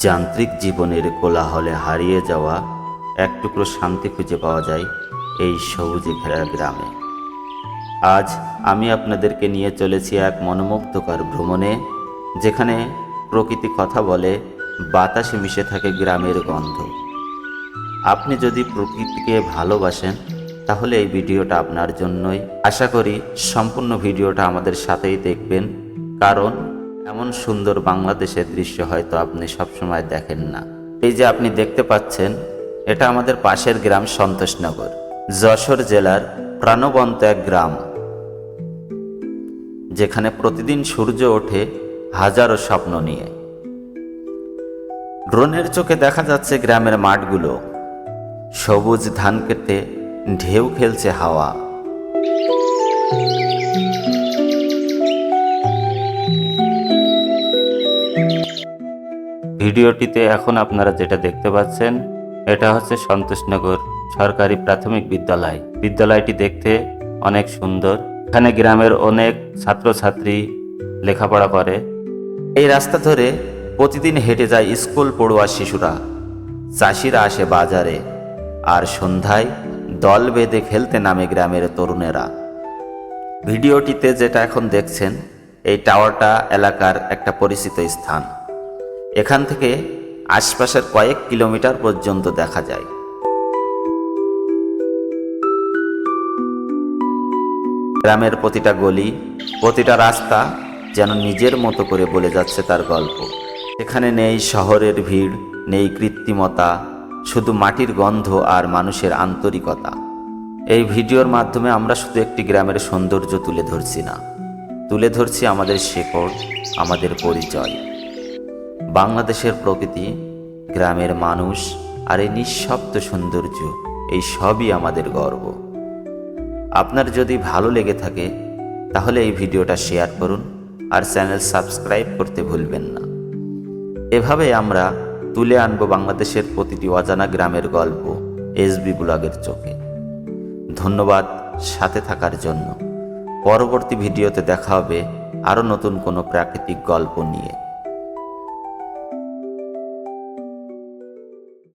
যান্ত্রিক জীবনের কোলাহলে হারিয়ে যাওয়া এক টুকরো শান্তি খুঁজে পাওয়া যায় এই সবুজে ঘেরা গ্রামে। আজ আমি আপনাদেরকে নিয়ে চলেছি এক মনোমুগ্ধকর ভ্রমণে, যেখানে প্রকৃতি কথা বলে, বাতাসে মিশে থাকে গ্রামের গন্ধ। আপনি যদি প্রকৃতিকে ভালোবাসেন তাহলে এই ভিডিওটা আপনার জন্যই। আশা করি সম্পূর্ণ ভিডিওটা আমাদের সাথেই দেখবেন, কারণ এমন সুন্দর বাংলাদেশের দৃশ্য হয়তো আপনি সবসময় দেখেন না। এই যে আপনি দেখতে পাচ্ছেন, এটা আমাদের পাশের গ্রাম সন্তোষনগর, যশোর জেলার প্রাণবন্ত এক গ্রাম, যেখানে প্রতিদিন সূর্য ওঠে হাজারো স্বপ্ন নিয়ে। ড্রোনের চোখে দেখা যাচ্ছে গ্রামের মাঠগুলো, সবুজ ধান খেতে ঢেউ খেলছে হাওয়া। ভিডিওটিতে এখন আপনারা যেটা দেখতে পাচ্ছেন, এটা হচ্ছে সন্তোষনগর সরকারি প্রাথমিক বিদ্যালয়। বিদ্যালয়টি দেখতে অনেক সুন্দর। এখানে গ্রামের অনেক ছাত্রছাত্রী লেখাপড়া করে। এই রাস্তা ধরে প্রতিদিন হেঁটে যায় স্কুল পড়ুয়া শিশুরা, চাষিরা আসে বাজারে, আর সন্ধ্যায় দল বেঁধে খেলতে নামে গ্রামের তরুণেরা। ভিডিওটিতে যেটা এখন দেখছেন, এই টাওয়ারটা এলাকার একটা পরিচিত স্থান। এখান থেকে আশপাশের কয়েক কিলোমিটার পর্যন্ত দেখা যায়। গ্রামের প্রতিটা গলি, প্রতিটা রাস্তা যেন নিজের মতো করে বলে যাচ্ছে তার গল্প। এখানে নেই শহরের ভিড়, নেই কৃত্রিমতা, শুধু মাটির গন্ধ আর মানুষের আন্তরিকতা। এই ভিডিওর মাধ্যমে আমরা শুধু একটি গ্রামের সৌন্দর্য তুলে ধরছি না, তুলে ধরছি আমাদের শেকড়, আমাদের পরিচয়। বাংলাদেশের প্রকৃতি, গ্রামের মানুষ আর এই নিঃশব্দ সৌন্দর্য, এই সবই আমাদের গর্ব। আপনার যদি ভালো লেগে থাকে তাহলে এই ভিডিওটা শেয়ার করুন আর চ্যানেল সাবস্ক্রাইব করতে ভুলবেন না। এভাবে আমরা তুলে আনব বাংলাদেশের প্রতিটি অজানা গ্রামের গল্প এসবি ব্লগের চোখে। ধন্যবাদ সাথে থাকার জন্য। পরবর্তী ভিডিওতে দেখা হবে আরও নতুন কোনো প্রাকৃতিক গল্প নিয়ে।